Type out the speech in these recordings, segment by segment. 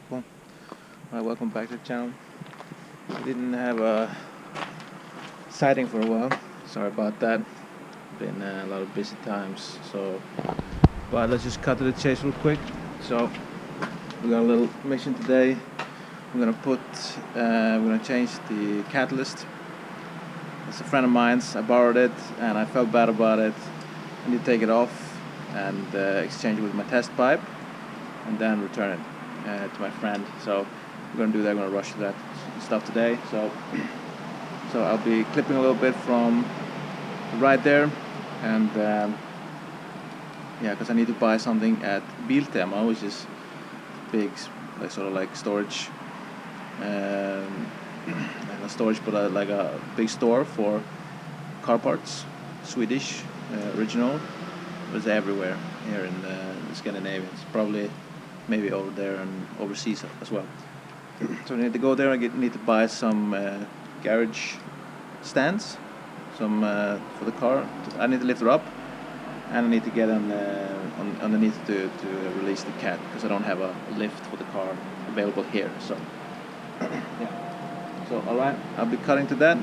people. Welcome back to the channel. I didn't have a sighting for a while. Sorry about that. Been a lot of busy times. But let's just cut to the chase real quick. So we got a little mission today. We're gonna change the catalyst. It's a friend of mine's. I borrowed it and I felt bad about it. I need to take it off and exchange it with my test pipe, and then return it to my friend. So we're gonna do that. I'm gonna rush that stuff today. So I'll be clipping a little bit from right there, and yeah, because I need to buy something at Biltema, which is big, like sort of like storage, not storage, but like a big store for car parts, Swedish, original. It's everywhere here in Scandinavia. It's probably maybe over there and overseas as well. So we need to go there. I need to buy some garage stands, some for the car. I need to lift her up, and I need to get underneath to release the cat, because I don't have a lift for the car available here. So yeah. So alright, I'll be cutting to that,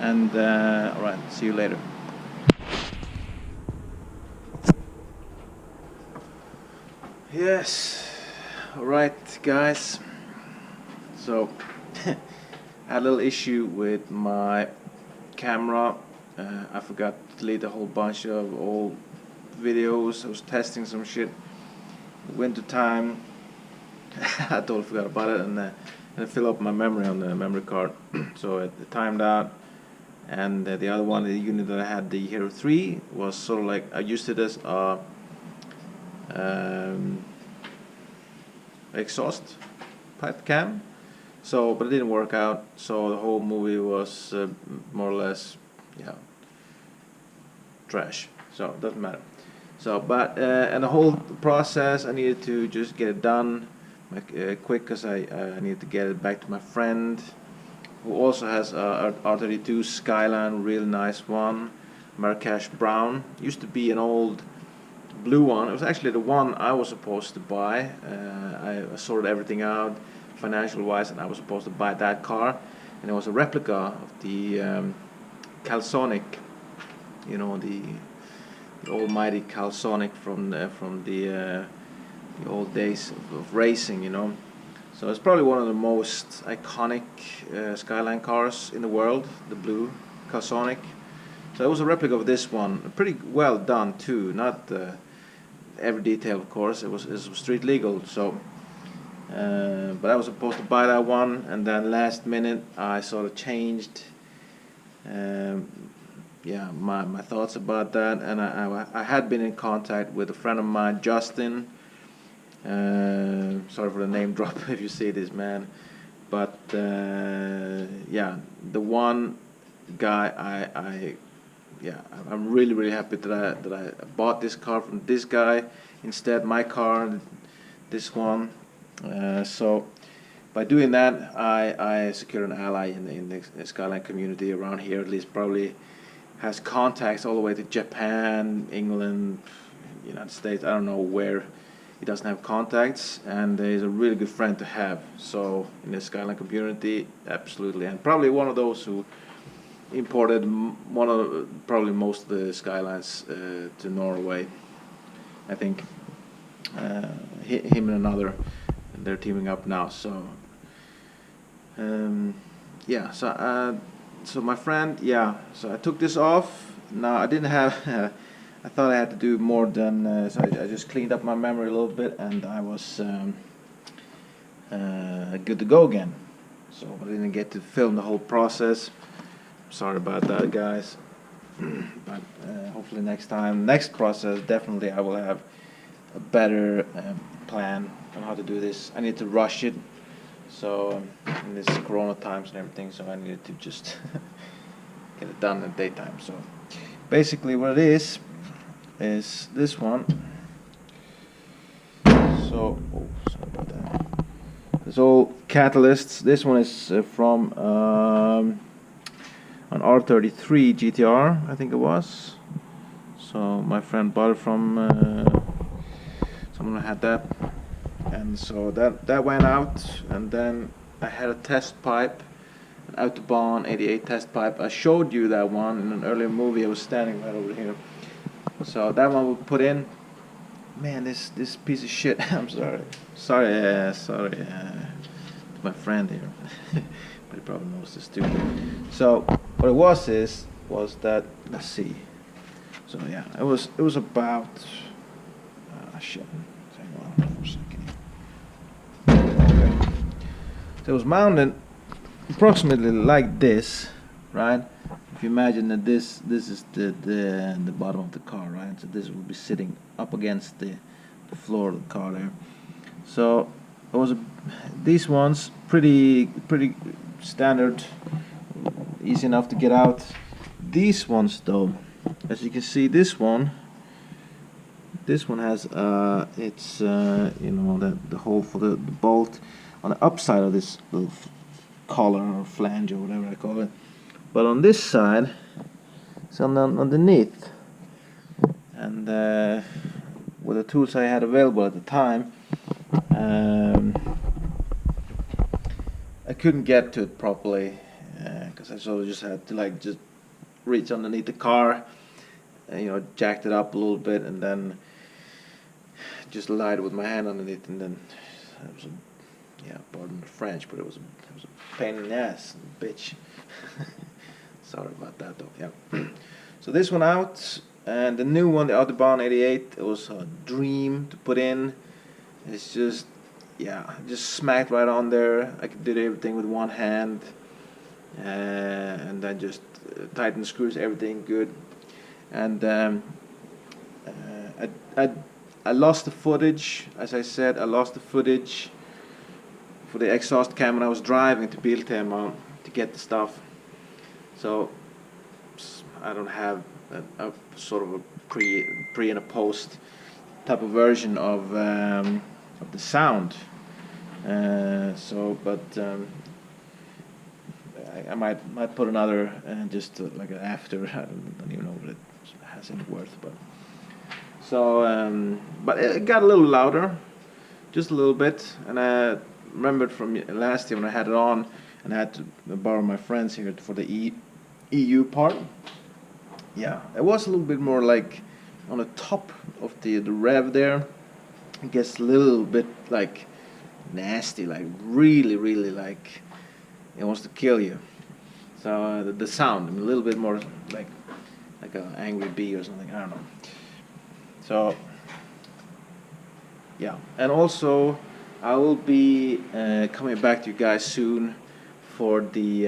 and alright, see you later. Yes, alright guys, so I had a little issue with my camera. I forgot to delete a whole bunch of old videos. I was testing some shit winter time. I totally forgot about it, and I filled up my memory on the memory card. So it timed out, and the other one, the unit that I had, the Hero 3, was sort of like, I used it as a exhaust pipe cam, but it didn't work out. So the whole movie was more or less, yeah, trash. So it doesn't matter. So and the whole process, I needed to just get it done quick, because I needed to get it back to my friend, who also has a R32 Skyline, really nice one, Marrakesh brown. Used to be an old blue one. It was actually the one I was supposed to buy. I sorted everything out financial wise, and I was supposed to buy that car, and it was a replica of the Calsonic, you know, the almighty Calsonic from the old days of racing, you know. So it's probably one of the most iconic Skyline cars in the world, the blue Calsonic. So it was a replica of this one, pretty well done too. Not every detail, of course. It was street legal. So, but I was supposed to buy that one, and then last minute I sort of changed, yeah, my thoughts about that. And I had been in contact with a friend of mine, Justin. Sorry for the name drop if you see this, man. But yeah, the one guy yeah, I'm really happy that I bought this car from this guy instead, my car, this one. So by doing that, I secured an ally in the Skyline community around here. At least probably has contacts all the way to Japan, England, United States. I don't know where he doesn't have contacts, and he's a really good friend to have. So in the Skyline community, absolutely, and probably one of those who imported probably most of the Skylines to Norway. I think him and another, they're teaming up now. So yeah, so my friend, yeah, so I took this off. Now I didn't have I thought I had to do more than so I just cleaned up my memory a little bit, and I was good to go again. So I didn't get to film the whole process. Sorry about that, guys. But hopefully next process, definitely I will have a better plan on how to do this. I need to rush it, so in this Corona times and everything, so I needed to just get it done in daytime. So basically what it is this one. So sorry about that. It's all catalysts. This one is from an R32 GTR, I think it was. So my friend bought it from someone who had that. and so that went out, and then I had a test pipe, an Autobahn 88 test pipe. I showed you that one in an earlier movie. I was standing right over here. So that one we put in. Man, this piece of shit. I'm sorry. Sorry to my friend here. But he probably knows this too. So what it was that, let's see. So yeah, it was about shit. Hang on for a second. Okay. So it was mounted approximately like this, right? If you imagine that this is the bottom of the car, right? So this will be sitting up against the floor of the car there. So it was these ones pretty standard, easy enough to get out. These ones though, as you can see, this one has it's you know, the hole for the bolt on the upside of this little collar or flange or whatever I call it. But on this side, it's underneath, and with the tools I had available at the time, I couldn't get to it properly because I sort of just had to like just reach underneath the car, and, you know, jacked it up a little bit, and then just lied with my hand underneath, and then it was yeah, pardon the French, but it was a pain in the ass, bitch. Sorry about that though. Yeah. So this one out, and the new one, the Autobahn 88, it was a dream to put in. It's just, yeah, just smacked right on there. I could do everything with one hand, and then just tighten the screws, everything good. And I lost the footage, as I said. I lost the footage for the exhaust cam when I was driving to Biltema to get the stuff. So I don't have a sort of a pre and a post type of version of the sound. I might put another just like an after. I don't even know what it has any worth, but so but it got a little louder, just a little bit, and I remembered from last year when I had it on and I had to borrow my friends here for the EU part. Yeah, it was a little bit more like on the top of the rev there. It gets a little bit like nasty, like really like it wants to kill you. So the sound a little bit more like an angry bee or something, I don't know. So yeah, and also I will be coming back to you guys soon for the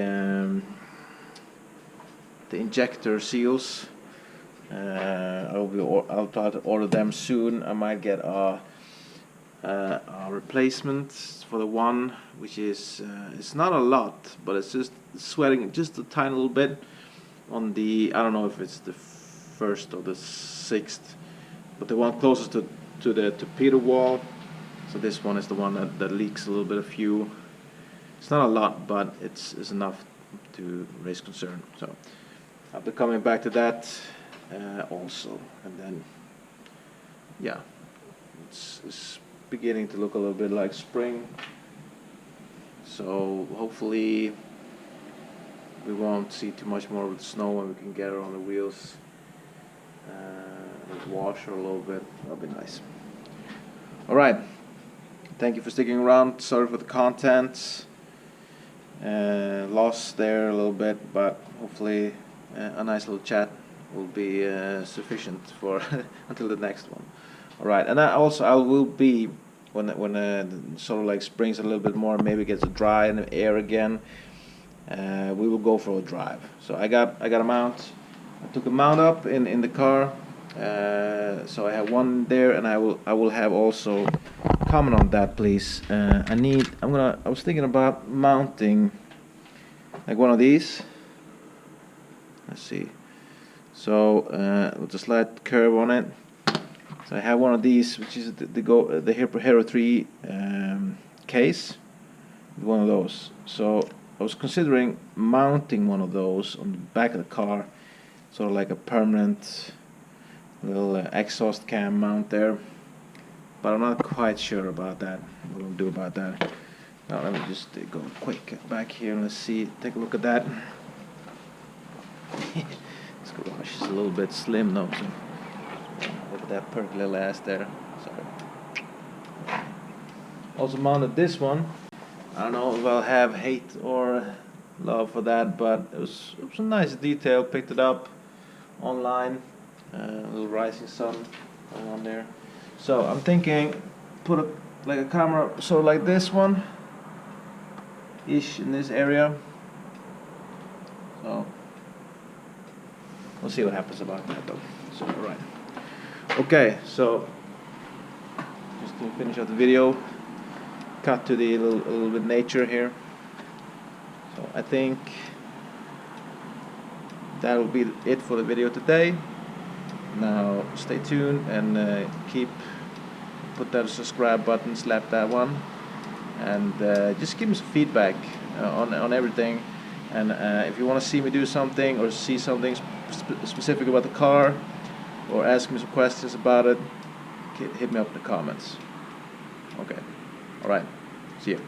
injector seals. I'll try to order them soon. I might get a replacement for the one, which is it's not a lot, but it's just sweating just a tiny little bit on the, I don't know if it's the first or the sixth, but the one closest to the torpedo wall. So this one is the one that leaks a little bit of fuel. It's not a lot, but it's enough to raise concern. So I'll be coming back to that also, and then yeah, it's beginning to look a little bit like spring. So hopefully we won't see too much more of the snow, and we can get it on the wheels, wash her a little bit. That'll be nice. All right. Thank you for sticking around. Sorry for the content. Lost there a little bit, but hopefully a nice little chat will be sufficient for until the next one. All right, and I will be when sort of like springs a little bit more, maybe gets dry in the air again. We will go for a drive. So I got a mount. I took a mount up in the car. So I have one there, and I will have also. Comment on that, please. I was thinking about mounting like one of these. Let's see. So with a slight curve on it. So I have one of these, which is the Hero 3 case. One of those. So I was considering mounting one of those on the back of the car, sort of like a permanent little exhaust cam mount there. but I'm not quite sure about that. What we'll do about that. Now let me just go quick back here and let's see. Take a look at that. This garage is a little bit slim now, so look at that perky little ass there. Sorry. Also mounted this one. I don't know if I'll have hate or love for that, but it was a nice detail. Picked it up online. A little rising sun going on there. So I'm thinking put a camera sort of like this one ish in this area. So we'll see what happens about that though. So alright. Okay, so just to finish up the video, cut to the little bit nature here. So I think that will be it for the video today. Now stay tuned and put that subscribe button, slap that one, and just give me some feedback on everything. And if you want to see me do something or see something specific about the car, or ask me some questions about it, hit me up in the comments. Okay, alright, see you.